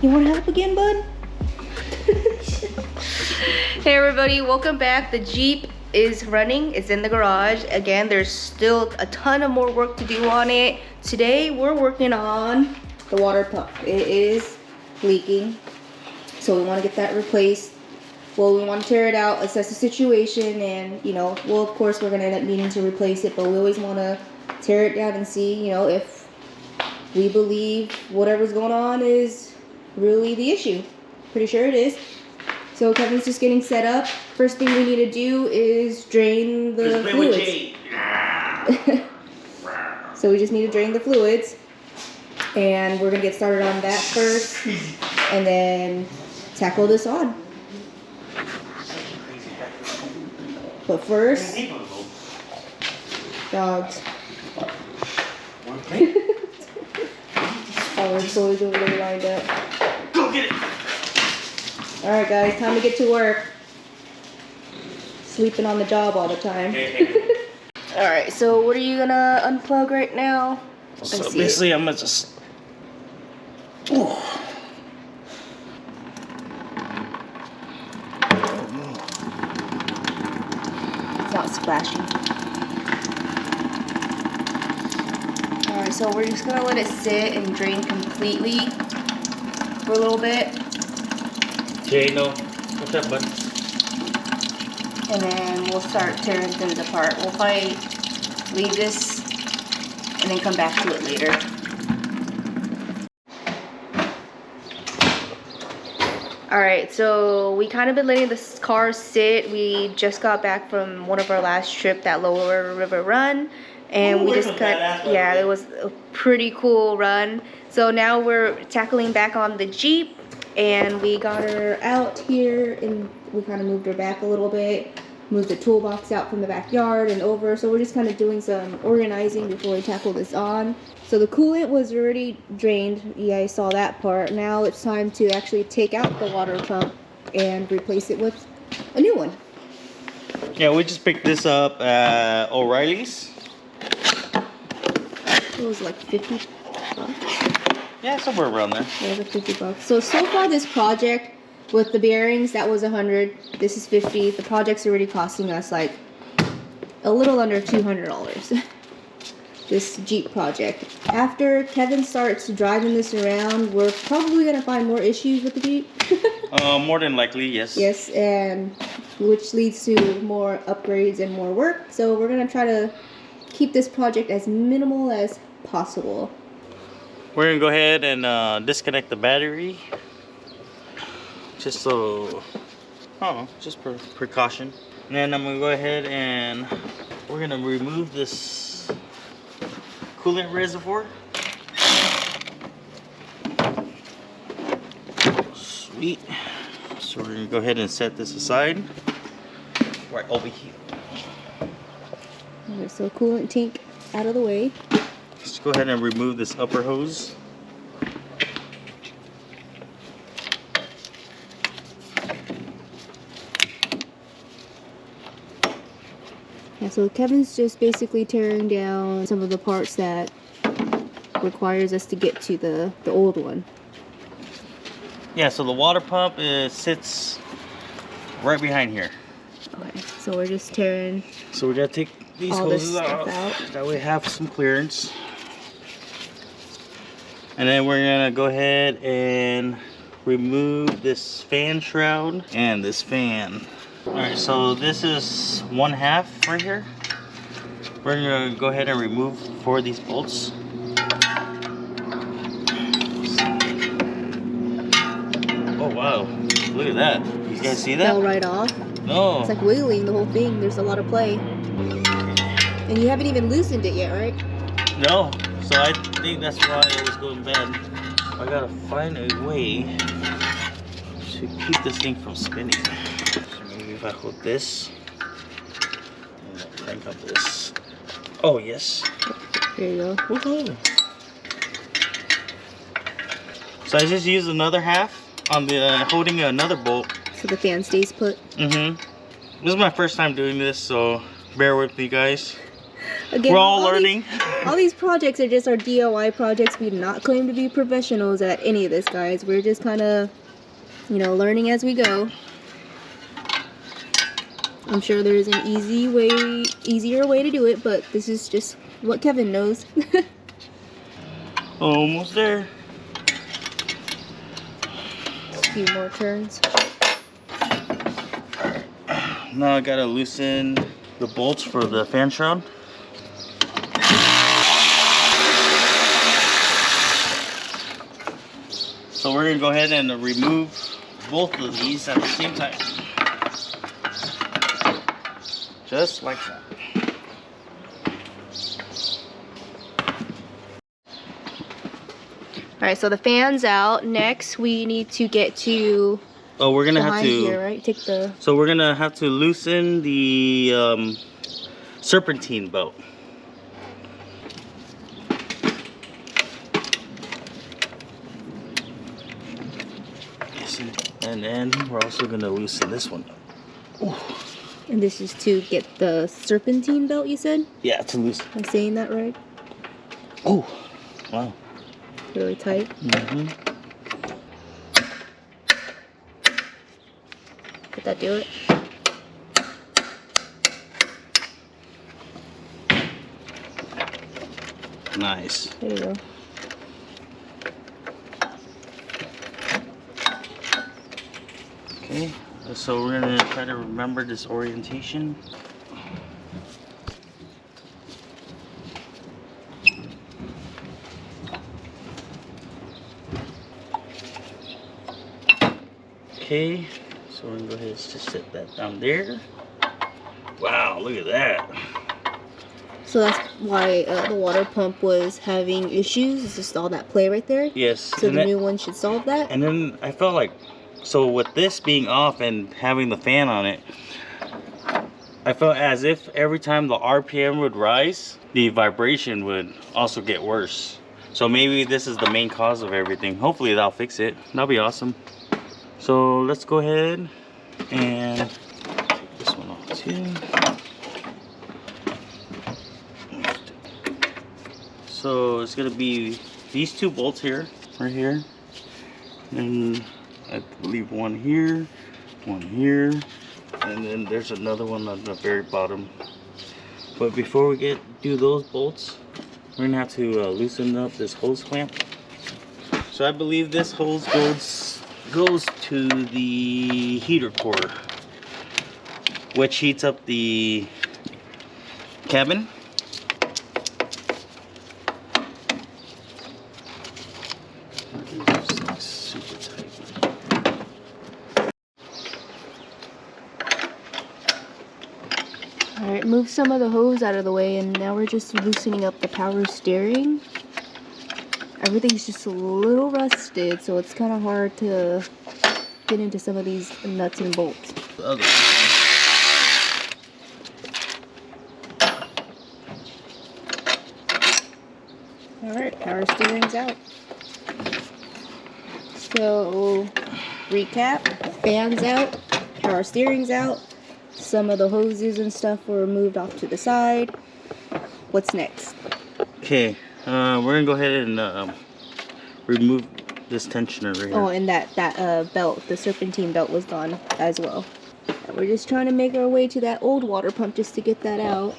You want help again, bud? Hey everybody, welcome back. The Jeep is running. It's in the garage. Again, there's still a ton of more work to do on it. Today, we're working on the water pump. It is leaking, so we want to get that replaced. Well, we want to tear it out, assess the situation, and well, of course, we're going to end up needing to replace it, but we always want to tear it down and see, if we believe whatever's going on is really the issue. Pretty sure it is. So Kevin's just getting set up. First thing we need to do is drain the fluids. So we just need to drain the fluids, and we're gonna get started on that first, and then tackle this on. But first, dogs. Our employees over there lined up. Go get it! Alright guys, time to get to work. Sleeping on the job all the time. Alright, so what are you gonna unplug right now? So basically I'm gonna just... Ooh. It's not splashing. Alright, so we're just gonna let it sit and drain completely for a little bit. Okay, no. What's up, bud? And then we'll start tearing things apart. We'll probably leave this and then come back to it later. Alright, so we kind of been letting this car sit. We just got back from one of our last trip, that Lower River run. And we just got, yeah, it was a pretty cool run. So now we're tackling back on the Jeep, and we got her out here, and we kind of moved her back a little bit, moved the toolbox out from the backyard and over. So we're just kind of doing some organizing before we tackle this on. So the coolant was already drained. You guys saw that part. Now it's time to actually take out the water pump and replace it with a new one. Yeah, we just picked this up at O'Reilly's. It was like 50 bucks. Yeah, somewhere around there. Yeah, it was like 50 bucks. So far this project with the bearings, that was 100. This is 50. The project's already costing us like a little under $200. This Jeep project. After Kevin starts driving this around, we're probably gonna find more issues with the Jeep. More than likely, yes. Yes, and which leads to more upgrades and more work. So we're gonna try to keep this project as minimal as possible. We're gonna go ahead and disconnect the battery, just so, just for precaution. And then I'm gonna go ahead and we're gonna remove this coolant reservoir. Sweet. So we're gonna go ahead and set this aside right over here. Okay, so coolant tank out of the way. Let's go ahead and remove this upper hose. Yeah, so Kevin's just basically tearing down some of the parts that requires us to get to the old one. Yeah, so the water pump sits right behind here. Okay, so we're just tearing. So we gotta take these all this hoses stuff out. That way we have some clearance. And then we're gonna go ahead and remove this fan shroud and this fan. Alright, so this is 1/2 right here. We're gonna go ahead and remove 4 of these bolts. Oh wow, look at that. You guys see that? Fell right off. No. It's like wiggling the whole thing. There's a lot of play. And you haven't even loosened it yet, right? No. So I think that's why it was going bad. I gotta find a way to keep this thing from spinning. So maybe if I hold this and I'll crank up this. Oh yes. There you go. Woohoo. So I just used another half on the holding another bolt. So the fan stays put. This is my first time doing this, so bear with me, guys. Again, We're all learning. All these projects are just our DIY projects. We do not claim to be professionals at any of this, guys. We're just kind of, you know, learning as we go. I'm sure there's an easier way to do it, but this is just what Kevin knows. Almost there. Just a few more turns. Now I gotta loosen the bolts for the fan shroud. So we're gonna go ahead and remove both of these at the same time. Just like that. Alright, so the fan's out. Next, we need to get to Oh, we're gonna have behind to. here, right? Take the. So we're gonna have to loosen the serpentine belt. And then we're also gonna loosen this one. Ooh. And this is to get the serpentine belt, you said? Yeah, to loosen. Am I saying that right? Oh, wow. Really tight. Mm-hmm. Did that do it? Nice. There you go. Okay, so we're gonna try to remember this orientation. Okay, so we're gonna go ahead and just set that down there. Wow, look at that. So that's why the water pump was having issues. It's just all that play right there. Yes. So the new one should solve that. And then I felt like, so with this being off and having the fan on it, I felt as if every time the RPM would rise, the vibration would also get worse. So maybe this is the main cause of everything. Hopefully that'll fix it. That'll be awesome. So let's go ahead and take this one off too. So it's gonna be these two bolts here, right here. And I believe one here, and then there's another one on the very bottom. But before we do those bolts, we're gonna have to loosen up this hose clamp. So I believe this hose goes to the heater core, which heats up the cabin. Super tight. Alright, move some of the hose out of the way, and now we're just loosening up the power steering. Everything's just a little rusted, so it's kind of hard to get into some of these nuts and bolts. Alright, power steering's out. So, recap, fan's out, power steering's out, some of the hoses and stuff were moved off to the side. What's next? Okay, we're gonna go ahead and remove this tensioner right here. Oh, and that belt, the serpentine belt, was gone as well. And we're just trying to make our way to that old water pump just to get that out.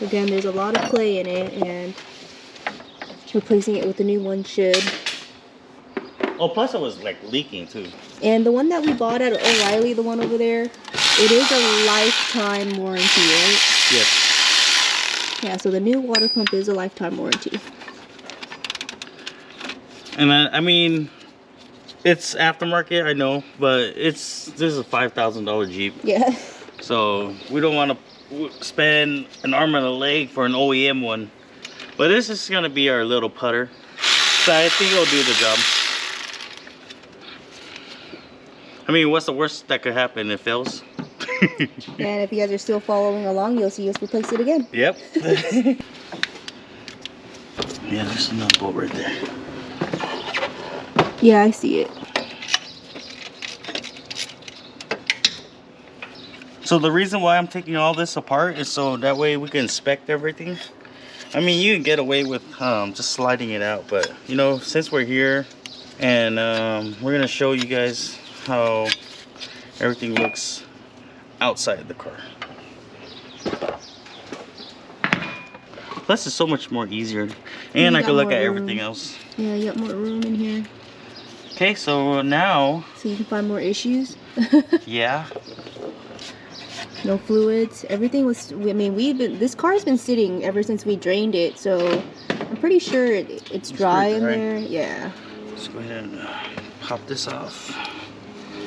Again, there's a lot of clay in it, and replacing it with the new one should. Oh, plus it was like leaking too. And the one that we bought at O'Reilly, the one over there, it is a lifetime warranty, right? Yes. Yeah, so the new water pump is a lifetime warranty. And I mean, it's aftermarket, I know, but this is a $5,000 Jeep. Yeah. So we don't want to spend an arm and a leg for an OEM one. But this is gonna be our little putter. So I think it'll do the job. I mean, what's the worst that could happen? It fails. And if you guys are still following along, you'll see us replace it again. Yep. Yeah, there's another bolt right there. Yeah, I see it. So the reason why I'm taking all this apart is so that way we can inspect everything. I mean, you can get away with just sliding it out, but you know, since we're here and we're gonna show you guys how everything looks outside the car. Plus, it's so much more easier, and I can look at everything else. Yeah, you got more room in here. Okay, so now. So you can find more issues. Yeah. No fluids. Everything was. I mean, this car's been sitting ever since we drained it, so I'm pretty sure it's dry in there. Yeah. Let's go ahead and pop this off.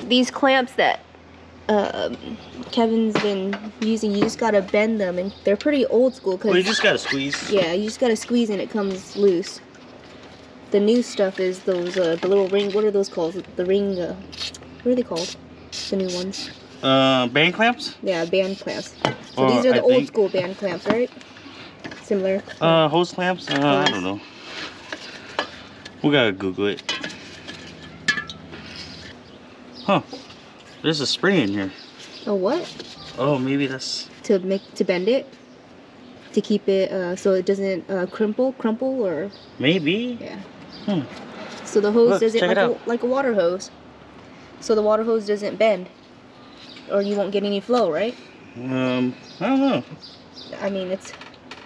These clamps that Kevin's been using, you just gotta bend them, and they're pretty old school. Well, you just gotta squeeze. Yeah, you just gotta squeeze and it comes loose. The new stuff is those the little ring. What are those called? The ring. What are they called? The new ones. Band clamps? Yeah, band clamps. So these are the old school band clamps, right? Similar. Hose clamps? I don't know. We gotta Google it. Huh. There's a spring in here. Oh, what? Oh, maybe that's... To bend it? To keep it so it doesn't crumple, or... Maybe. Yeah. Hmm. So the hose Look, doesn't, like a water hose. So the water hose doesn't bend. Or you won't get any flow, right? I don't know. I mean, it's...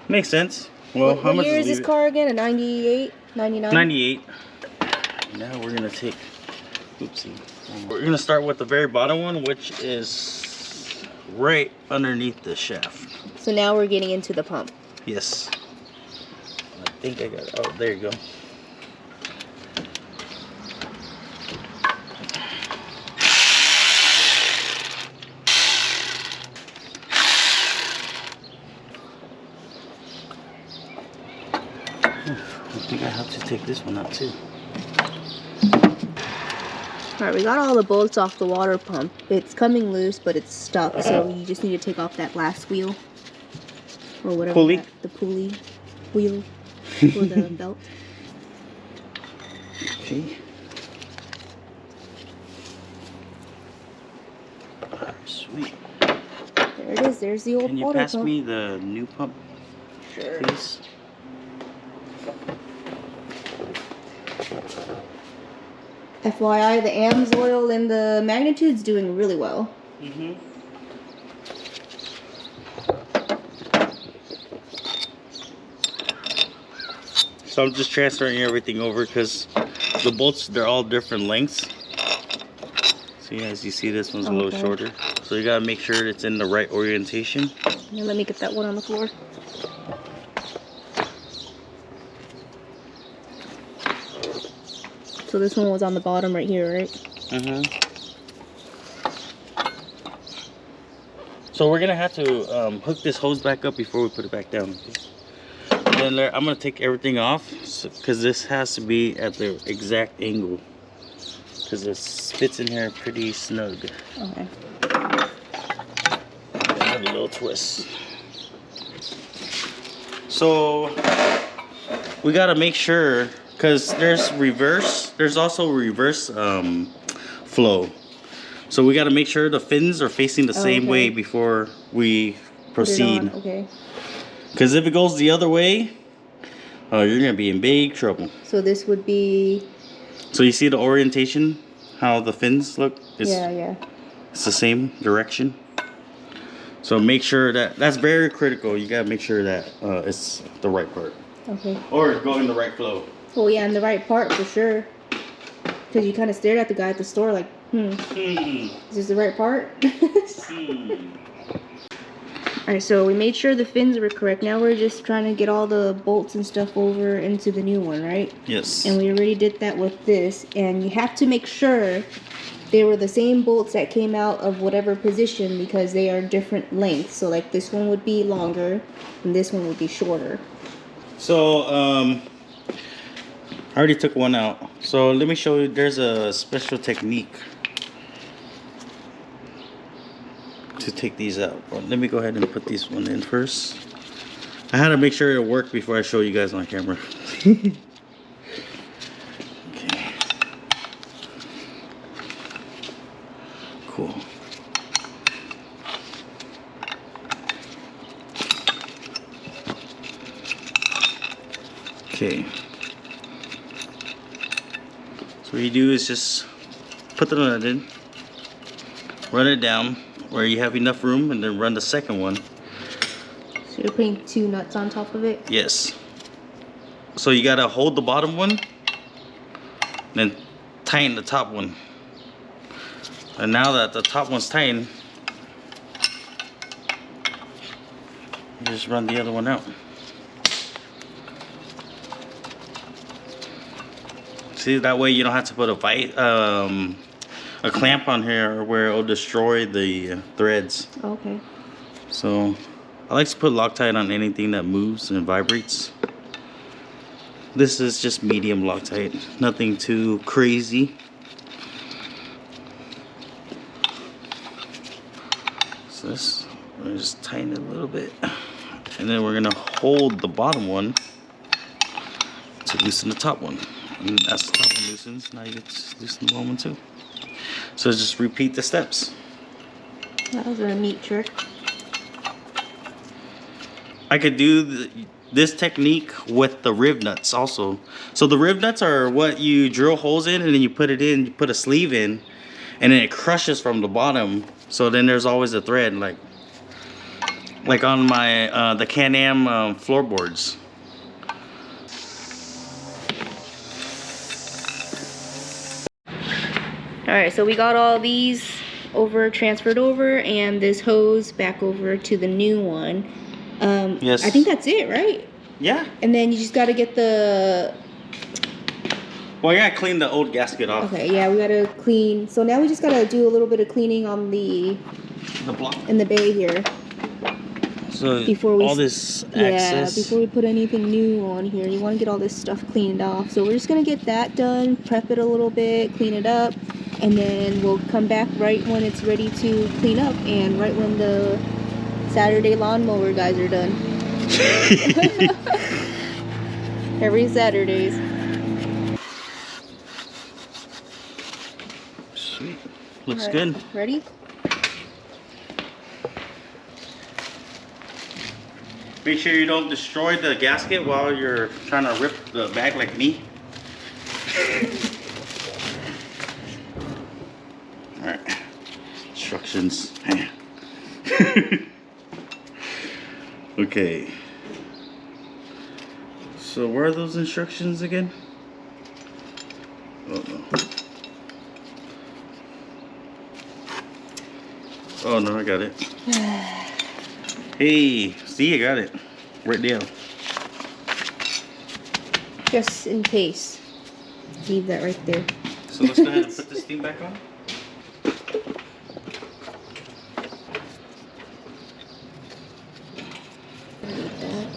Makes sense. Well, how what much year is this car again? A 98? 99? 98. Now we're gonna take... Oopsie. We're gonna start with the very bottom one, which is right underneath the shaft. So now we're getting into the pump. Yes. I think I got it. Oh, there you go. I think I have to take this one out too. Alright, we got all the bolts off the water pump. It's coming loose, but it's stuck, so you just need to take off that last wheel. Or whatever. Pulley? The pulley wheel for the belt. Okay. Sweet. There it is. There's the old Can you water pass pump. me the new pump, Sure. please? FYI, the AMSOIL and the Magnitude's doing really well. Mm-hmm. So I'm just transferring everything over because the bolts, they're all different lengths. So yeah, as you see, this one's a little shorter. So you gotta make sure it's in the right orientation. Now let me get that one on the floor. So this one was on the bottom right here, right? Mm-hmm. So we're gonna have to hook this hose back up before we put it back down. Okay? Then I'm gonna take everything off because this has to be at the exact angle because it fits in here pretty snug. Okay. Have a little twist. So we gotta make sure, because there's also reverse flow. So we gotta make sure the fins are facing the same way before we proceed. Okay. Because if it goes the other way, you're gonna be in big trouble. So this would be... So you see the orientation, how the fins look? Yeah. It's the same direction. So make sure that's very critical. You gotta make sure that it's the right part. Okay. Or go in the right flow. Oh yeah, in the right part for sure. Because you kind of stared at the guy at the store like, is this the right part? Alright, so we made sure the fins were correct. Now we're just trying to get all the bolts and stuff over into the new one, right? Yes. And we already did that with this. And you have to make sure they were the same bolts that came out of whatever position because they are different lengths. So like this one would be longer and this one would be shorter. So, I already took one out. So let me show you, there's a special technique to take these out. Well, let me go ahead and put these one in first. I had to make sure it worked before I show you guys on camera. Okay. Cool. Okay. So what you do is just put the nut in, run it down where you have enough room, and then run the second one. So you're putting 2 nuts on top of it? Yes. So you gotta hold the bottom one, then tighten the top one. And now that the top one's tightened, you just run the other one out. See, that way you don't have to put a clamp on here where it'll destroy the threads. Okay. So I like to put Loctite on anything that moves and vibrates. This is just medium Loctite, nothing too crazy. So this, we're gonna just tighten it a little bit, and then we're gonna hold the bottom one to loosen the top one. And as the top one loosens, now you get to loosen the bottom one too. So just repeat the steps. That was a neat trick. I could do this technique with the rib nuts also. So the rib nuts are what you drill holes in, and then you put it in, you put a sleeve in, and then it crushes from the bottom. So then there's always a thread, like on my the Can-Am floorboards. Alright, so we got all these transferred over, and this hose back over to the new one. Yes. I think that's it, right? Yeah. And then you just gotta get the... Well, I gotta clean the old gasket off. Okay, yeah, we gotta clean. So now we just gotta do a little bit of cleaning on the block. in the bay here. So before we, all this yeah, access. before we put anything new on here, you want to get all this stuff cleaned off. So we're just gonna get that done, prep it a little bit, clean it up, and then we'll come back right when it's ready to clean up, and right when the Saturday lawnmower guys are done. Every Saturdays. Sweet. Looks Right. good. Ready? Make sure you don't destroy the gasket while you're trying to rip the bag like me. Alright. Instructions. Okay. So where are those instructions again? Oh no. Oh no, I got it. Hey, see, I got it. Right there. Just in case. Leave that right there. So let's go ahead and put this thing back on.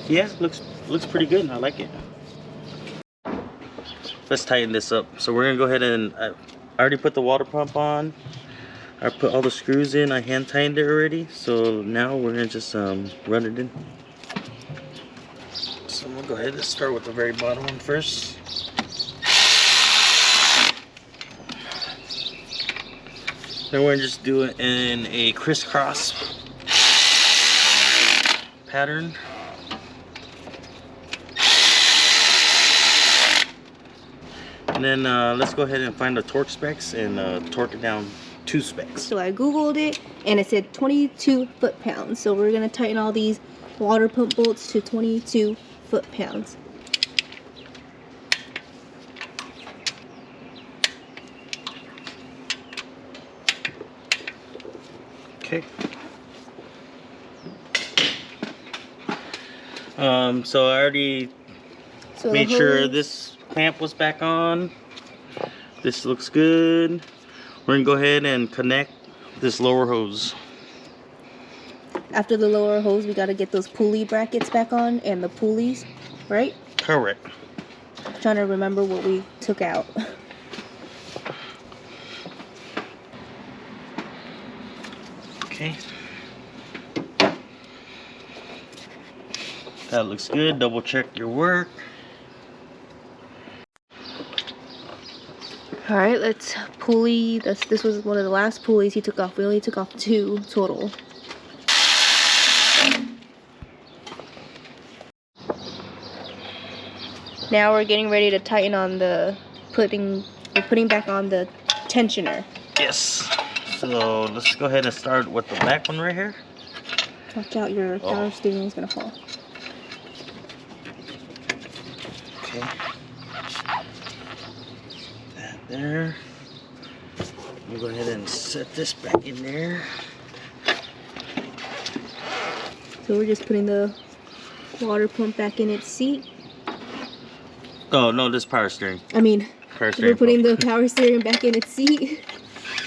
Yeah, looks pretty good. I like it. Let's tighten this up. So we're gonna go ahead and I already put the water pump on. I put all the screws in. I hand tightened it already. So now we're gonna just run it in. So I'm gonna go ahead and start with the very bottom one first. Then we're gonna just do it in a crisscross pattern. And then let's go ahead and find the torque specs and torque it down 2 specs. So I googled it and it said 22 foot-pounds. So we're gonna tighten all these water pump bolts to 22 foot-pounds. Okay. So I already made sure this clamp was back on. This looks good. We're gonna go ahead and connect this lower hose. After the lower hose, we gotta get those pulley brackets back on and the pulleys, right? Correct. I'm trying to remember what we took out. Okay. That looks good. Double check your work. All right, let's pulley. This was one of the last pulleys he took off. We only took off 2 total. Now we're getting ready to tighten on the we're putting back on the tensioner. Yes. So let's go ahead and start with the back one right here. Watch out, your power steering is gonna fall. Okay. That there. We'll go ahead and set this back in there. So we're just putting the water pump back in its seat. Oh no, this power steering. I mean, Power steering we're putting the power steering back in its seat.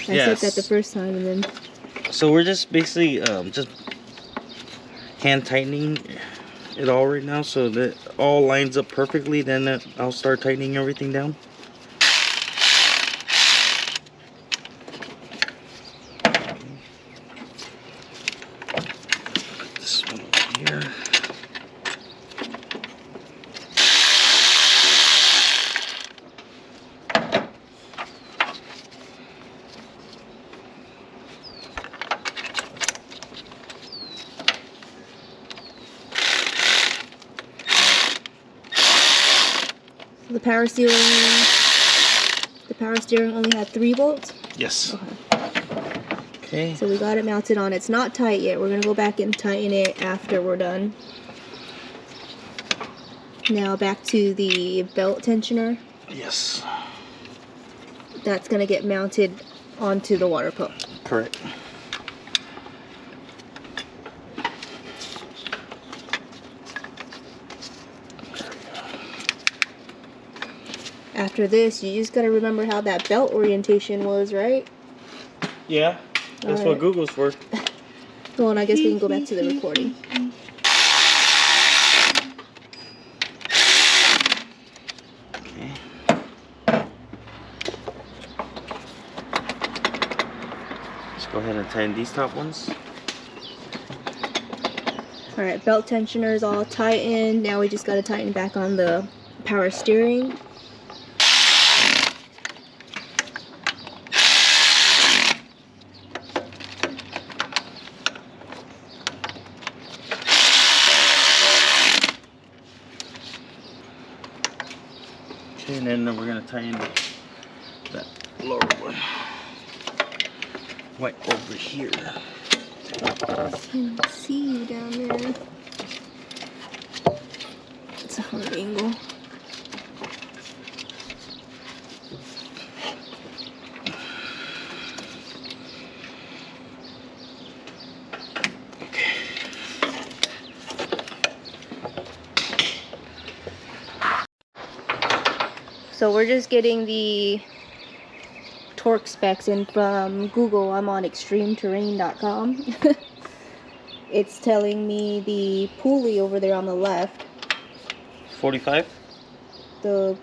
I Yes. said that the first time, and then So we're just basically just hand tightening it all right now, so that all lines up perfectly. Then I'll start tightening everything down. This one over here. the power steering only had 3 volts. Yes. Okay. Okay. So we got it mounted on. It's not tight yet. We're gonna go back and tighten it after we're done. Now back to the belt tensioner. Yes. That's gonna get mounted onto the water pump. Correct. After this, you just gotta remember how that belt orientation was, right? Yeah. That's what Alright. Google's for. Well, and I guess we can go back to the recording. Okay. Let's go ahead and tighten these top ones. Alright, belt tensioner is all tightened. Now we just gotta tighten back on the power steering. Okay, and then we're gonna tighten that lower one. Right over here. I can see you down there. It's a hard angle. So we're just getting the torque specs in from Google. I'm on extremeterrain.com. It's telling me the pulley over there on the left, 45?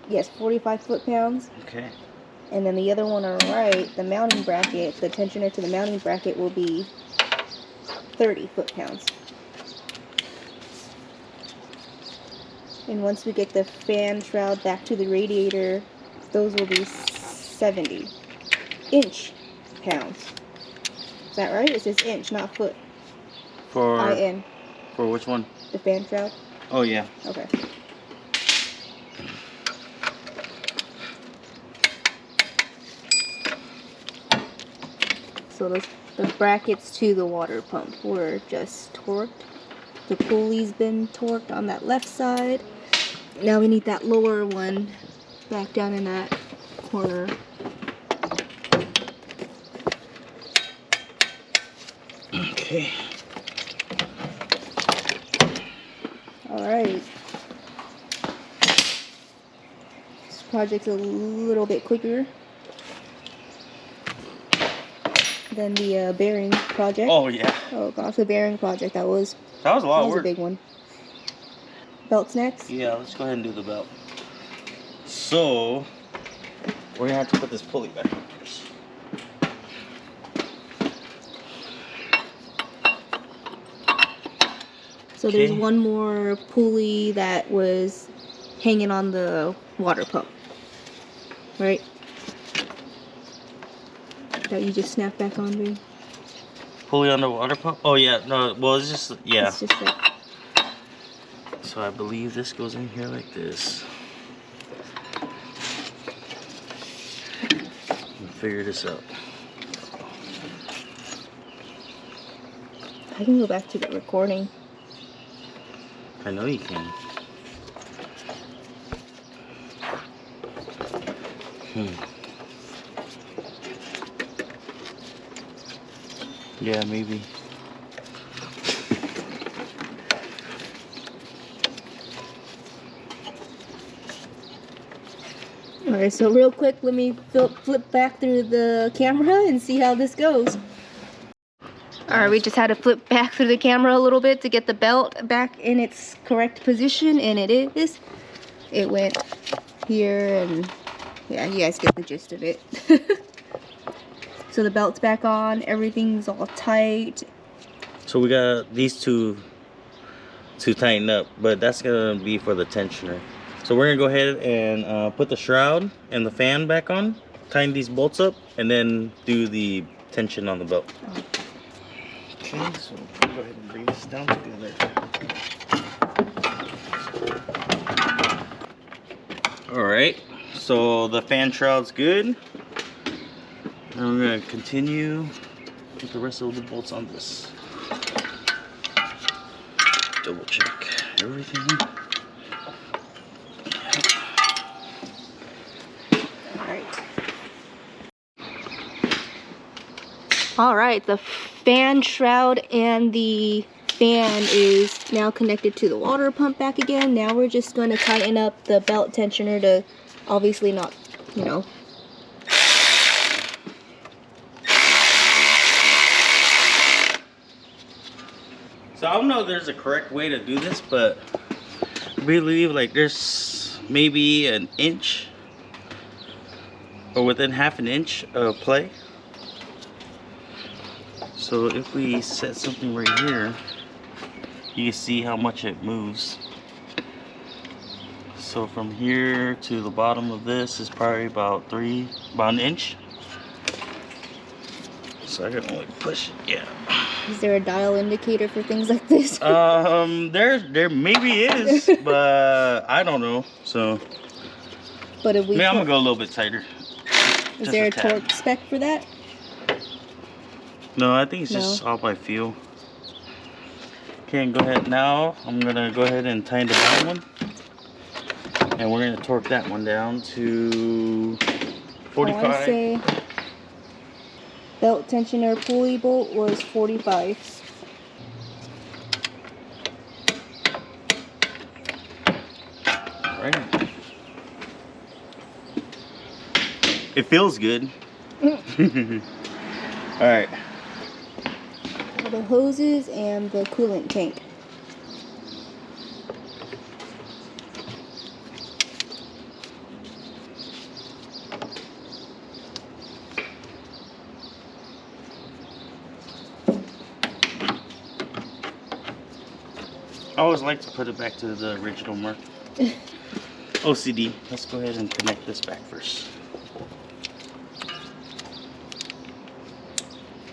yes, 45 foot-pounds. Okay. And then the other one on the right, the mounting bracket, the tensioner to the mounting bracket will be 30 foot-pounds. And once we get the fan shroud back to the radiator, those will be 70 inch-pounds. Is that right? It says inch, not foot. For IN. For which one? The fan shroud? Oh yeah. Okay. So the brackets to the water pump were just torqued. The pulley's been torqued on that left side. Now we need that lower one back down in that corner. Okay. Alright. This project's a little bit quicker than the bearing project. Oh yeah. Oh gosh, the bearing project, that was That was a lot of a work. big one. Belts next? Yeah, let's go ahead and do the belt. So we're gonna have to put this pulley back on first. So there's Okay. one more pulley that was hanging on the water pump, right? That you just snap back on, babe. Pulley on the water pump? Oh yeah, no, well it's just, yeah. It's just like, So I believe this goes in here like this. figure this out. I can go back to the recording. I know you can. Yeah, maybe. Alright, so real quick, let me flip back through the camera and see how this goes. Alright, we just had to flip back through the camera a little bit to get the belt back in its correct position, and it is. It went here, and yeah, you guys get the gist of it. So the belt's back on, everything's all tight. So we got these two to tighten up, but that's gonna be for the tensioner. So we're gonna go ahead and put the shroud and the fan back on, tighten these bolts up, and then do the tension on the belt. Okay, so we'll go ahead and bring this down together. Alright, so the fan shroud's good. And we're gonna continue with the rest of the bolts on this. Double check everything. Alright, the fan shroud and the fan is now connected to the water pump back again. Now we're just going to tighten up the belt tensioner to obviously not, you know. So I don't know if there's a correct way to do this, but I believe like there's maybe an inch or within half an inch of play. So if we set something right here, you can see how much it moves. So from here to the bottom of this is probably about an inch. So I can only push it, yeah. Is there a dial indicator for things like this? There maybe is, but I don't know. So but if we I'm gonna go a little bit tighter. Is there a torque spec for that? No, I think it's just all by feel. Okay, go ahead now. I'm gonna go ahead and tighten the bottom one, and we're gonna torque that one down to 45. I want to say belt tensioner pulley bolt was 45. Right. It feels good. All right. The hoses and the coolant tank. I always like to put it back to the original mark. OCD. Let's go ahead and connect this back first.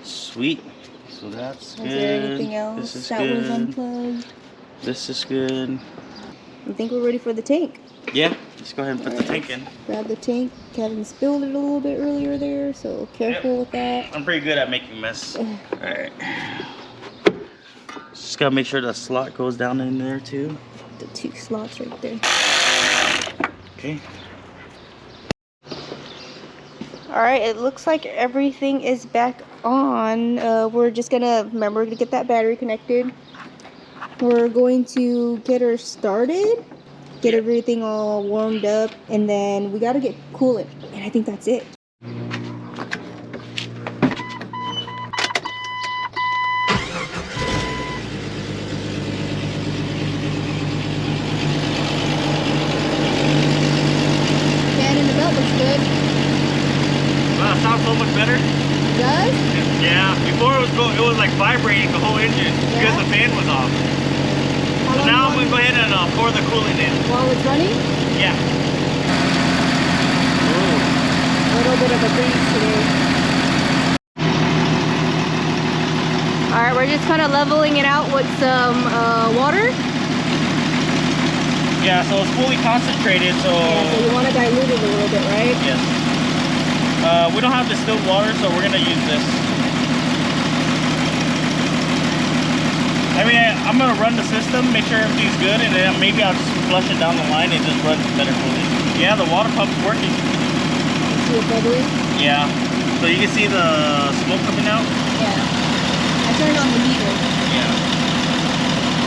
Sweet. So that's good. Is there anything else was was unplugged? This is good. I think we're ready for the tank. Yeah, let's go ahead and put the tank in. Grab the tank. Kevin spilled it a little bit earlier there, so careful with that. I'm pretty good at making mess. Alright. Just gotta make sure the slot goes down in there too. The 2 slots right there. Okay. Alright, it looks like everything is back on. We're just gonna remember to get that battery connected. We're going to get her started, get everything all warmed up, and then we gotta get coolant. And I think that's it. Fan in the belt looks good. Wow, it sounds so much better. Does? Yeah, before it was like vibrating the whole engine because the fan was off. So now I'm gonna go ahead and pour the coolant in. While it's running? Yeah. A little bit of a breeze today. Alright, we're just kind of leveling it out with some water. Yeah, so it's fully concentrated, so... Yeah, so you want to dilute it a little bit, right? Yes. We don't have distilled water, so we're gonna use this. I mean, I'm gonna run the system, make sure everything's good, and then maybe I'll just flush it down the line and just run better fluid. Yeah, the water pump's working. See it bubbling? Yeah. So you can see the smoke coming out? Yeah. I turned on the heater. Yeah.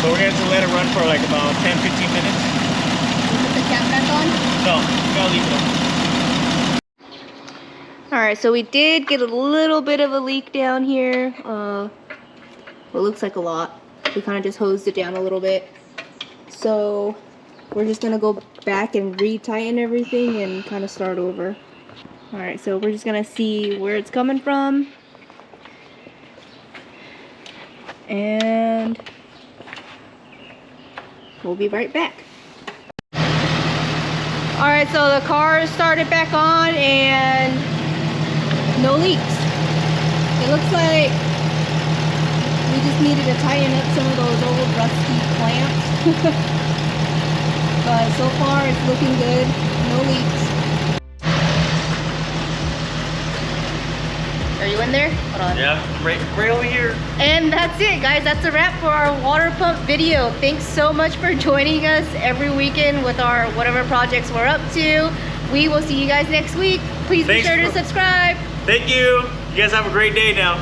So we're gonna just let it run for like about 10-15 minutes. You put the cap back on? No, gotta leave it on. Alright, so we did get a little bit of a leak down here. Well, it looks like a lot. We kind of just hosed it down a little bit. So we're just gonna go back and re-tighten everything and kind of start over. Alright, so we're just gonna see where it's coming from. And we'll be right back. Alright, so the car started back on and no leaks. It looks like we just needed to tighten up some of those old rusty clamps. But so far it's looking good. No leaks. Are you in there? Hold on. Yeah, right over here. And that's it, guys. That's a wrap for our water pump video. Thanks so much for joining us every weekend with our whatever projects we're up to. We will see you guys next week. Please be sure to subscribe. Thank you. You guys have a great day now.